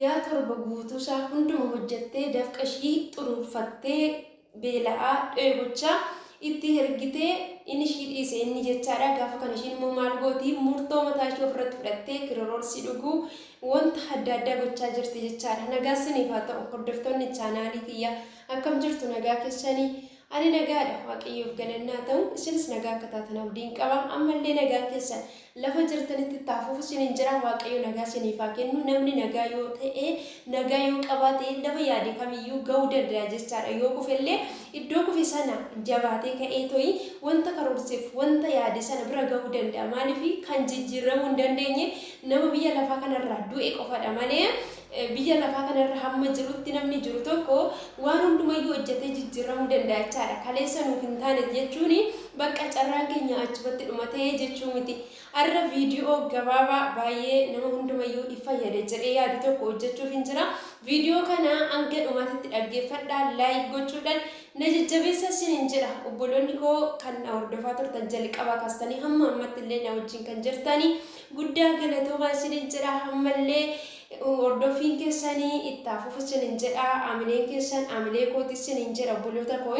yaa torba guutuusaa hunduma hojjettee dafqashii xuruurfattee beela'aa dheebochaa itti hergitee inni dhiise inni jechaadha. Gaafa kana ishiin immoo maal gooti murtoo mataa ishee ofirratti fudhattee kiroroorsii dhuguu wanta adda addaa gochaa jirti jechaadha. Nagaa isiniif haa ta'u hordoftoonni chaanaalii kiyya akkam jirtu nagaa keessanii? Ani nagaadha waaqayyoof galannaa ta'u isinis nagaa akka taatan abdiin qaba. Ammallee nagaa keessan lafa jirtanitti taafuuf isiniin jira. Waaqayyo nagaa isiniif haa kennu. Namni nagaa yoo ta'e nagaa yoo qabaate lafa yaade kamiyyuu ga'uu danda'a jechaadha. Yoo kufellee iddoo kufe sana jabaatee ka'ee to'i wanta karoorseef wanta yaade sana bira ga'uu danda'a. Maaliif kan jijjiiramuu hin dandeenye nama biyya lafaa kanarraa du'e qofadha malee biyya lafaa kanarra hamma jirutti namni jiru tokko waan hundumayyuu hojjetee jijjiiramuu danda'a jechaadha. Kaleessa nuuf hin taane jechuun bakka carraan keenya achumatti dhumatee jechuu miti. Har'a viidiyoo gabaabaa baay'ee nama hundumayyuu fayyada jedhee yaadu tokko hojjechuuf hin jira. Viidiyoo kana hanga dhumaatitti dhaggeeffadhaa, laayik gochuudhaan na jajjabeessaa isiniin jedha. Obboloonni koo kan na hordofaa turtan jalqabaa kaastanii hamma ammatti illee na wajjin kan jirtanii guddaa galatoomaa isiniin jedha. Ammallee hordoffiin keessanii itti hafuuf isiniin jedha. Amileen keessan amilee kooti isiniin jedha. Obboloota koo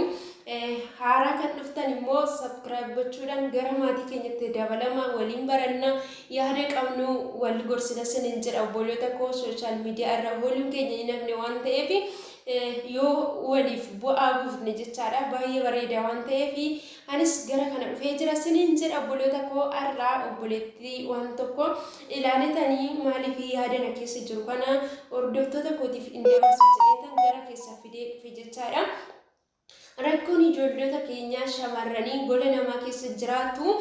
haaraa kan dhuftan immoo subscribe gochuudhaan gara maatii keenyatti dabalama waliin baranna yaada qabnu wal gorsina isiniin jedha. Obboloota koo sooshaal miidiyaa irra ooluun keenya hin hafne waan ta'eef yoo waliif bu'aa buufne jechaadha. Baay'ee bareeda waan ta'eef anis gara kana dhufee jira isiniin jedha. Obboloota koo har'aa obboleettii waan tokko ilaaletanii maaliif yaada na keessa jiru kana hordoftoota kootiif hin dabarsu jedheetan gara keessaa fidee dhufe jechaadha. Rakkoon ijoollota keenyaa shamarranii gola namaa keessa jiraatu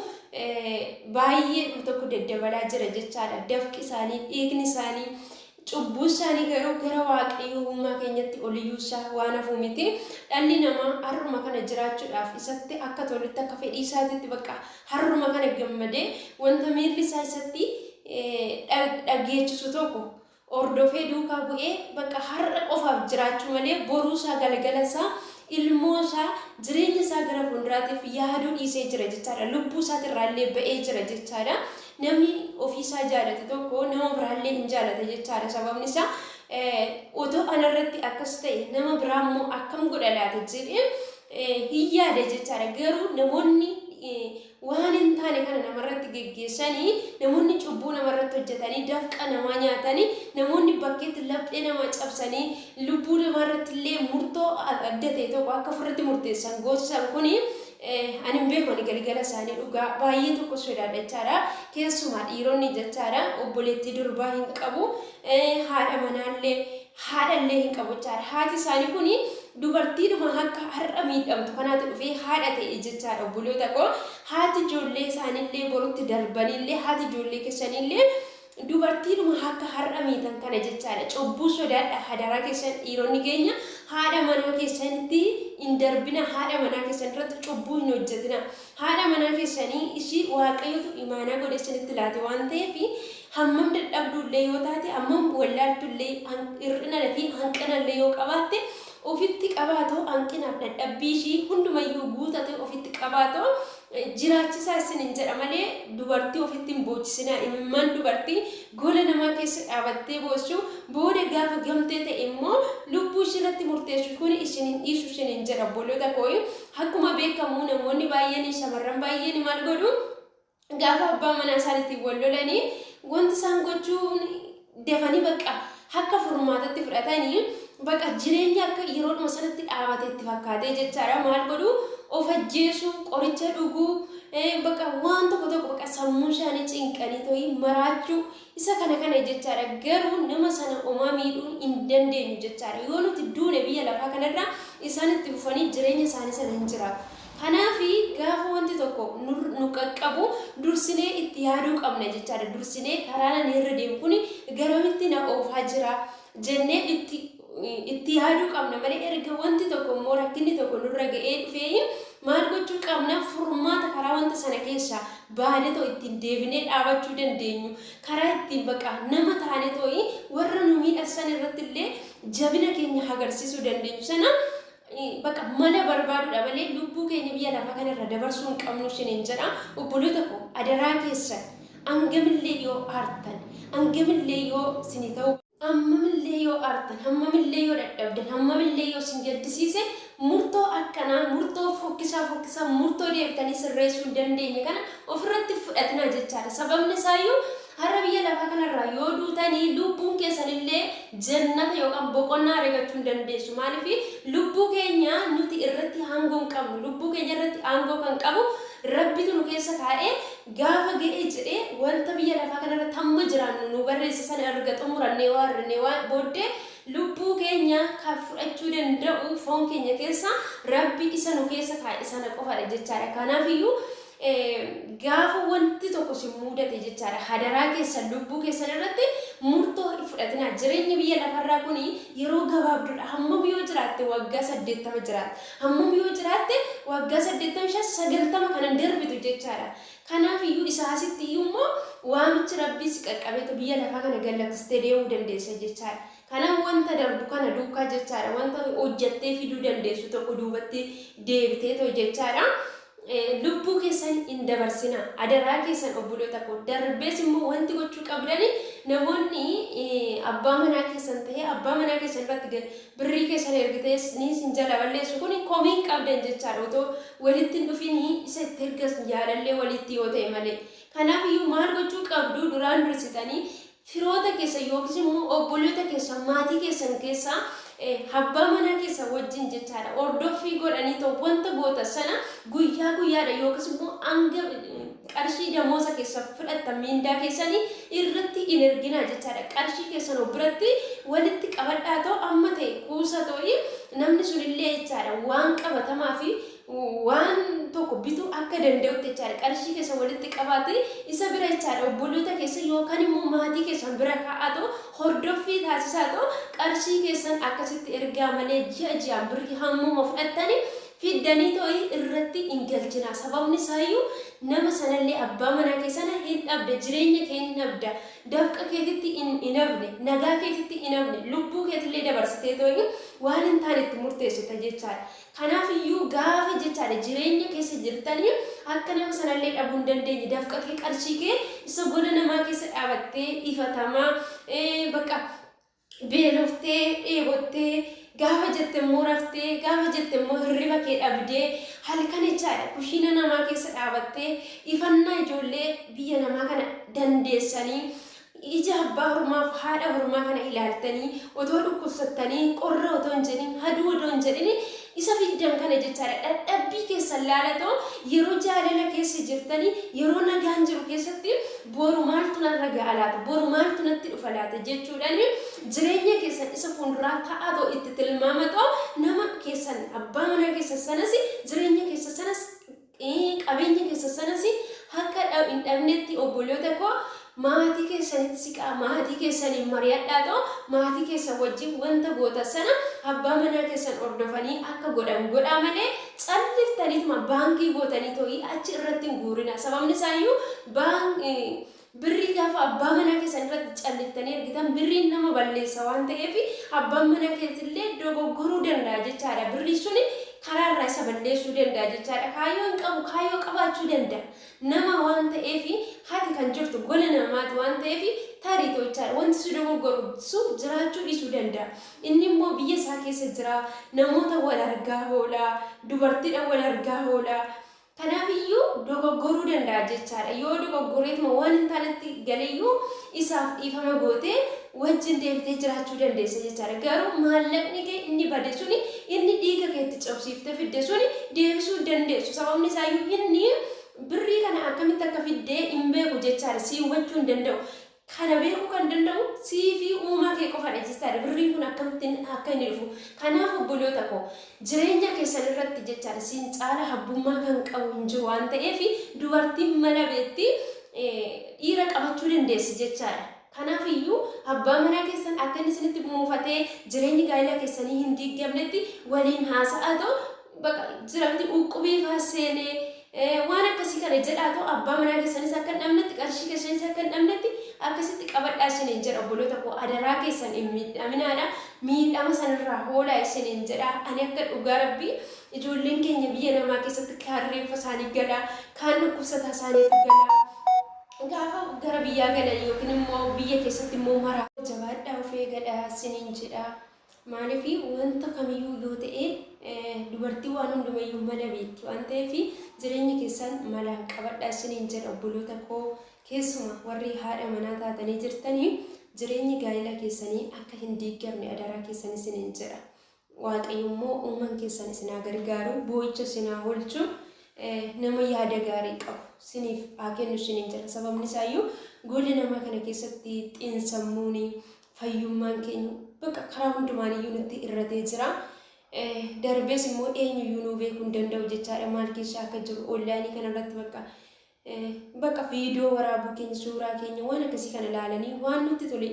baay'ee tokko daddabalaa jira jechaadha. Dafqi isaanii, dhiigni isaanii, cubbuu isaanii garuu gara waaqayyo uumaa keenyatti oliyyuusaa waan hafu miti. Dhalli namaa har'uma kana jiraachuudhaaf isatti akka tolutti akka fedhii isaatiitti bakka har'uma kana gammadee wanta miirri isaa isatti dhageechisu tokko hordofee duukaa bu'ee bakka har'a qofaaf jiraachuu malee boruu isaa galgala isaa ilmoo isaa jireenya isaa gara fuulduraatiif yaaduu dhiisee jira jechaadha. Lubbuu isaatirraallee ba'ee jira jechaadha. Namni ofii isaa jaalate tokko nama biraallee hin jaalate jechaadha. Sababni isaa otoo anarratti akkas ta'e nama biraa immoo akkam godha laata jedhee hin yaade jechaadha. Garuu namoonni waan hin taane kana namarratti geggeessanii namoonni cubbuu namarratti hojjetanii dafqa namaa nyaatanii namoonni bakkeetti laphee namaa cabsanii lubbuu namarratti illee murtoo adda ta'e tokko akka ofirratti murteessan goosisan kuni ani hin beeku galgala isaanii dhugaa baay'ee tokko sodaadha jechaadha. Keessumaa dhiironni jechaadha obboleettii durbaa hin qabu, haadha manaallee haadhallee hin qabu jechaadha. Haati isaanii kuni dubartiidhuma akka har'a miidhamtu kanaatti dhufee haadha ta'e jechaadha. Obboloota koo haati ijoollee isaaniillee borutti darbanillee haati ijoollee keessanillee dubartiidhuma akka har'a miidhan kana jechaadha. Cubbuu sodaadha hadaraa keessan dhiironni keenya haadha manaa keessanitti hin darbina. Haadha manaa keessan irratti cubbuu hin hojjetina. Haadha manaa keessanii ishii waaqayyotu imaanaa godhe isinitti laate waan ta'eef hammam dadhabduullee yoo taate hammam wallaaltullee hir'ina fi hanqinallee yoo qabaatte ofitti qabaatoo hanqinaaf dadhabbii ishii hundumayyuu guutate ofitti qabaatoo jiraachisaa isiniin jedha malee dubartii ofitti hin boochisina. Imimmaan dubartii gola namaa keessa dhaabattee boossuu booda gaafa gamtee ta'e immoo lubbuu ishiirratti murteessu kun isiniin dhiisu isiniin jedha. Obboloota koo akkuma beekamu namoonni baay'een shamarran baay'een maal godhu gaafa abbaa manaa isaaniitiin wal lolanii wanti isaan gochuun dafanii bakka akka furmaatatti fudhatanii bakka jireenya akka yeroodhuma sanatti dhaabate itti fakkaatee jechaadha. Maal godhu of ajjeesuu, qoricha dhuguu, bakka waan tokko tokko bakka sammuu isaanii cinqanii to'ii maraachuu isa kana jechaadha. Garuu nama sana homaa miidhuu hin dandeenyu jechaadha. Yoo nuti duune biyya lafaa kanarra isaan itti fufanii jireenya isaanii sana hin jiraatu. Kanaaf gaafa wanti tokko nu qaqqabu dursinee itti yaaduu qabna jechaadha. Dursinee karaa nani irra deemu kun garamitti na oofaa jira jennee itti yaaduu qabna malee erga wanti tokko immoo rakkinni tokko nurra ga'ee dhufee maal gochuu qabna furmaata karaa wanta sana keessaa baadetoo ittiin deebinee dhaabachuu dandeenyu karaa ittiin bakka nama taane to'ii warra nu miidhasan irratti illee jabina keenya agarsiisuu dandeenyu sana bakka mala barbaadudha malee lubbuu keenya biyya lafaa kanarra dabarsuu hin qabnu isiniin jedha. Obboloota koo adaraa keessan angamillee yoo aartan angamillee yoo sini ta'u ammamillee yoo aartan hammamillee yoo dadhabdan hammamillee yoo isin gaddisiise murtoo akkanaa murtoo fokkisaa murtoo deebitanii sirreessuu hin dandeenye kana ofirratti fudhatinaa jechaadha. Sababni isaayyuu har'a biyya lafaa kanarraa yoo duutanii lubbuun keessanillee jannata yookaan boqonnaa argachuu hin dandeessu. Maaliif lubbuu keenya nuti irratti aangoo hin qabnu. Lubbuu keenya irratti aangoo kan qabu rabbitu nu keessa kaa'ee gaafa ga'ee jedhee wanta biyya lafaa kanarratti hamma jiraannu nu barreessisan erga xumurannee waan booddee lubbuu keenya kan fudhachuu danda'u foon keenya keessa rabbi isa nu keessa kaa'e sana qofaadha jechaadha. Kanaafiyyuu gaafa wanti tokko si mudate jechaadha hadaraa keessan lubbuu keessan irratti murtoo fudhatinaa. Jireenyi biyya lafarraa kun yeroo gabaabduudha. Hammam yoo jiraatte waggaa 80 jiraatte, hammam yoo jiraatte waggaa 85 kanan darbitu jechaadha. Kanaafiyyuu isa asitti immoo waamichi rabbii si qaqqabeetu biyya lafaa kana gallaksitee deemuu dandeessa jechaadha. Kanaan wanta darbu kana duukaa jechaadha. Wanta hojjattee fiduu dandeessu tokko duubatti deebitee jechaadha. Lubbuu keessan hin dabarsina. Adaraa keessan obboloota koo darbees immoo wanti gochuu qabdani namoonni abbaa manaa keessan ta'ee abbaa manaa keessan irratti birrii keessan ergitee ni sin jala balleessu kun komiin qabdan jechaadha. Otoo walitti hin dhufin isa itti ergas jaalallee walitti yoo ta'e malee. Kanaafiyyuu maal gochuu qabdu duraan dursitanii firoota keessan yookiin immoo obboloota keessan maatii keessan keessaa abbaa manaa keessan wajjin jechaadha ordoffii godhanii ta'u wanta goota sana guyyaadha yookiin immoo hanga qarshii damoosa keessan fudhattan mindaa keessanii irratti hin erginaa jechaadha. Qarshii keessan biratti walitti qabadhaa ta'u amma ta'e kuusa ta'u namni sunillee jechaadha waan qabatamaa fi waan tokko bituu akka danda'utti jechaadha. Qarshii keessan walitti qabaate isa bira jechaadha obboloota keessan yookaan immoo maatii keessan bira kaa'aa ta'u hordoffii taasisaa ta'u qarshii keessan akkasitti ergaa malee ji'aan birrii hammuma fudhattanii fiddanii ta'u irratti hin galchina. Sababni isaayyuu nama sanallee abbaa manaa keessan hin dhabde, jireenya kee hin dhabda, dafqa keetitti hin dhabne, nagaa keetitti hin dhabne, lubbuu keetillee dabarsitee ta'u waan hin taanetti murteessita jechaadha. Kanaafiyyuu gaafa jechaadha jireenya keessa jirtanii akka nama sanallee dhabuu hin dandeenye dafqa kee qarshii kee isa gola namaa keessa dhaabattee ifatamaa bakka beeloftee dheebottee gaafa jette immoo raftee gaafa jette immoo hirriba kee dhabdee halkan jechaadha kushiina namaa keessa dhaabattee ifannaa ijoollee biyya namaa kana dandeessanii ija abbaa hormaaf haadha hormaa kana ilaaltanii otoo dhukkubsattanii qorra otoo hin jedhin haduu otoo hin jedhin isa fiddan kana jechaadha dadhabbii keessan laalatoo yeroo jaalala keessa jirtanii yeroo nagaan jiru keessatti boru maaltu narra ga'a laata boru maaltu natti dhufa laata jechuudhaan jireenya keessan isa fuulduraa ta'atoo itti tilmaamatoo nama keessan abbaa manaa keessan sanas jireenya keessa sanas qabeenya keessa sanas akka hin dhabnetti obboloota koo maatii keessanitti siqaa maatii keessaniin mari'adhaa ta'u maatii keessan wajjin wanta goota sana abbaa manaa keessan ordofanii akka godhan godhaa malee calliftaniituma baankii gootanii ta'u achi irratti hin guurina. Sababni isaayyuu birrii gaafa abbaa manaa keessan irratti calliftanii ergitan birriin nama balleessa waan ta'eef abbaan manaa keessillee dogoggoruu danda'a jechaadha. Birrii suni karaa irraa isa balleessuu danda'a jechaadha. Kaayyoo hin qabu kaayyoo qabaachuu danda'a. Nama waan ta'eef haati kan jirtu gola namaati waan ta'eef tarii jechaadha. Wanti si dogoggoru jiraachuu dhiisuu danda'a. Inni immoo biyya isaa keessa jira namoota wal argaa oola dubartiidhaan wal argaa oola. Kanaafiyyuu dogoggoruu danda'a jechaadha. Yoo dogoggoreetuma waan hin taanetti galeeyyuu isaaf dhiifama gootee wajjin deebitee jiraachuu dandeessa jechaadha. Garuu maallaqni kee inni bade suni inni dhiiga keetti cabsiiftee fidde suni deebisuu dandeessu. Sababni isaayyuu inni birrii kana akkamitti akka fiddee hin beeku jechaadha. Si hubachuu hin danda'u. Kana beekuu kan danda'u sii fi uumaa kee qofaadha jechaadha. Birriin kun akkamitti akka inni dhufu. Kanaaf obboloota koo jireenya keessan irratti jechaadha siin caala habbummaa kan qabu hin jiru waan ta'eef dubartiin mala beetti dhiira qabachuu dandeessi jechaadha. Kanaafiyyuu abbaa manaa keessan akka inni isinitti muufatee jireenyi gaa'ela keessanii hin diigamnetti waliin haasa'aa ta'u bakka jiramti uqubii faaseenee waan akkasii kana jedhaa ta'u abbaa manaa keessanis akka hin dhabnetti qarshii keessanis akka hin dhabnetti akkasitti qabadhaa isiniin jedha obboloota koo adaraa keessan hin miidhaminaadha. Miidhama sanarraa hoolaa isiniin jedha. Ani akka dhugaa rabbii ijoolleen keenya biyya namaa keessatti kaan reeffa isaanii gala kaan dhukkubsataa isaaniitu gala. Gaafa gara biyyaa galan yookiin immoo biyya keessatti immoo maraa jabaadhaa of eegadha siniin jedha. Maaliif wanta kamiyyuu yoo ta'e dubartii waan hundumayyuu mala beekti waan ta'eef jireenya keessan mala qabadhaa siniin jedha obboloota koo keessuma warri haadha manaa taatanii jirtanii jireenyi gaa'ela keessanii akka hin diigamne adaraa keessanii siniin jedha. Waaqayyo immoo uumaan keessan isin gargaaru boo'icha isin oolchu nama yaada gaarii qabu siniif haa kennu siniin jedha. Sababni isaayyuu goolii namaa kana keessatti xiinsammuun fayyummaan keenya bakka karaa hundumaaniyyuu nutti irratee jira. Darbees immoo eenyuyyuu nuu beekuu hin danda'u jechaadha. Maal keessa akka jiru onlaayinii kanarratti bakka viidiyoo waraabuu keenya suuraa keenya waan akkasii kana ilaalanii waan nutti tole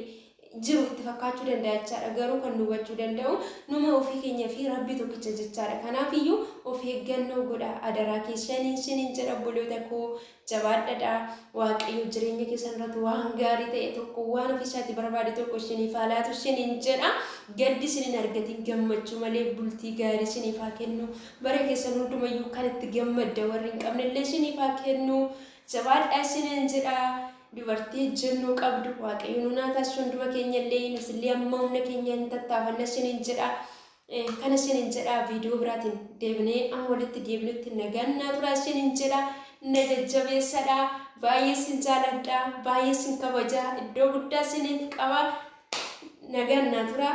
jiru itti fakkaachuu danda'a jechaadha. Garuu kan nu hubachuu danda'u numa ofii keenya fi Rabbi tokkicha jechaadha. Kanaafiyyuu of eeggannoo godha adaraa keessanii siniin jedha obboloota koo jabaadhadha. Waaqayyo jireenya keessan irratti waan gaarii ta'e tokko waan ofii isaatii barbaade tokko isiniif haa laatu siniin jedha. Gaddi isiniin argatiin gammachuu malee bultii gaarii isiniif haa kennu. Bara keessan hundumayyuu kan itti gammadda warri hin qabnellee isiniif haa kennu. Jabaadhaa siniin jedha. Dubartii jennuu qabdu waaqayyo nu naataas hunduma keenya illee nusillee amma humna keenya hin tattaafanna siniin jedha. Kana siniin jedha viidiyoo biraatiin deebinee amma walitti deebinutti nagaan naa turaa siniin jedha. Na jajjabeessadha. Baay'ee sin jaaladha. Baay'ee sin kabaja. Iddoo guddaa siniif qaba. Nagaan naa turaa.